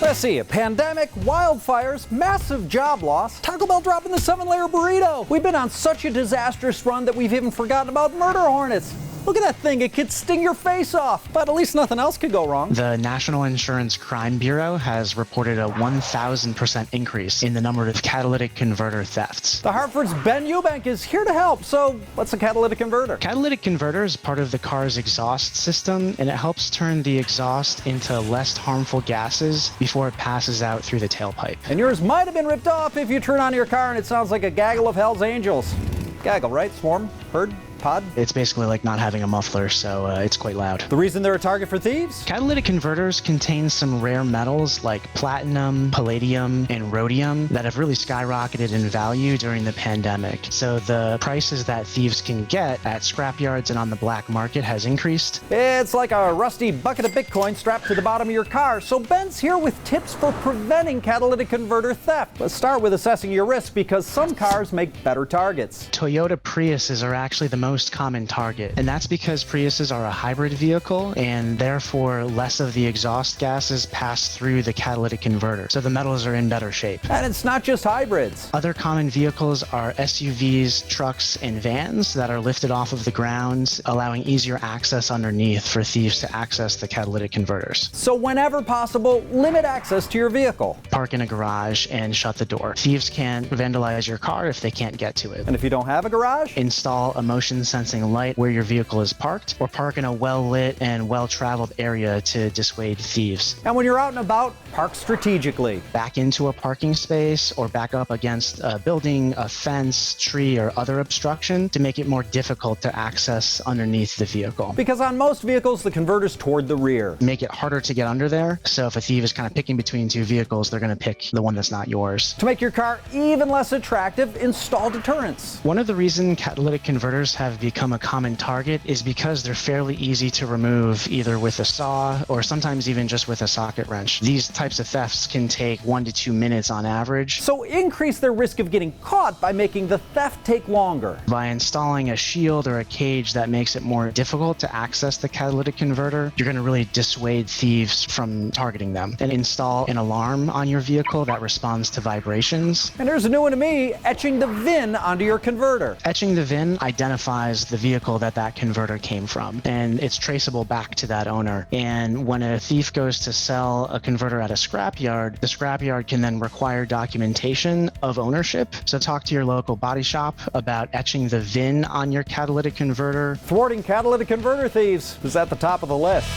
Let's see, a pandemic, wildfires, massive job loss, Taco Bell dropping the 7-layer burrito. We've been on such a disastrous run that we've even forgotten about murder hornets. Look at that thing, it could sting your face off, but at least nothing else could go wrong. The National Insurance Crime Bureau has reported a 1,000% increase in the number of catalytic converter thefts. The Hartford's Ben Ewbank is here to help, so what's a catalytic converter? Catalytic converter is part of the car's exhaust system, and it helps turn the exhaust into less harmful gases before it passes out through the tailpipe. And yours might have been ripped off if you turn on your car and it sounds like a gaggle of hell's angels. Gaggle, right? Swarm? Herd? Pod? It's basically like not having a muffler, so it's quite loud. The reason they're a target for thieves? Catalytic converters contain some rare metals like platinum, palladium, and rhodium that have really skyrocketed in value during the pandemic. So the prices that thieves can get at scrapyards and on the black market has increased. It's like a rusty bucket of Bitcoin strapped to the bottom of your car. So Ben's here with tips for preventing catalytic converter theft. Let's start with assessing your risk because some cars make better targets. Toyota Priuses are actually the most common target, and that's because Priuses are a hybrid vehicle and therefore less of the exhaust gases pass through the catalytic converter, so the metals are in better shape. And it's not just hybrids. Other common vehicles are SUVs, trucks, and vans that are lifted off of the ground, allowing easier access underneath for thieves to access the catalytic converters. So whenever possible, limit access to your vehicle. Park in a garage and shut the door. Thieves can't vandalize your car if they can't get to it. And if you don't have a garage? Install a motion sensing light where your vehicle is parked, or park in a well-lit and well-traveled area to dissuade thieves. And when you're out and about, park strategically. Back into a parking space or back up against a building, a fence, tree, or other obstruction to make it more difficult to access underneath the vehicle. Because on most vehicles, the converter's toward the rear. Make it harder to get under there, so if a thief is kind of picking between two vehicles, they're going to pick the one that's not yours. To make your car even less attractive, install deterrence. One of the reasons catalytic converters have become a common target is because they're fairly easy to remove either with a saw or sometimes even just with a socket wrench. These types of thefts can take 1 to 2 minutes on average. So increase their risk of getting caught by making the theft take longer. By installing a shield or a cage that makes it more difficult to access the catalytic converter, you're going to really dissuade thieves from targeting them. And install an alarm on your vehicle that responds to vibrations. And there's a new one to me, etching the VIN onto your converter. Etching the VIN identifies the vehicle that converter came from, and it's traceable back to that owner. And when a thief goes to sell a converter at a scrapyard, the scrapyard can then require documentation of ownership. So talk to your local body shop about etching the VIN on your catalytic converter. Thwarting catalytic converter thieves is at the top of the list.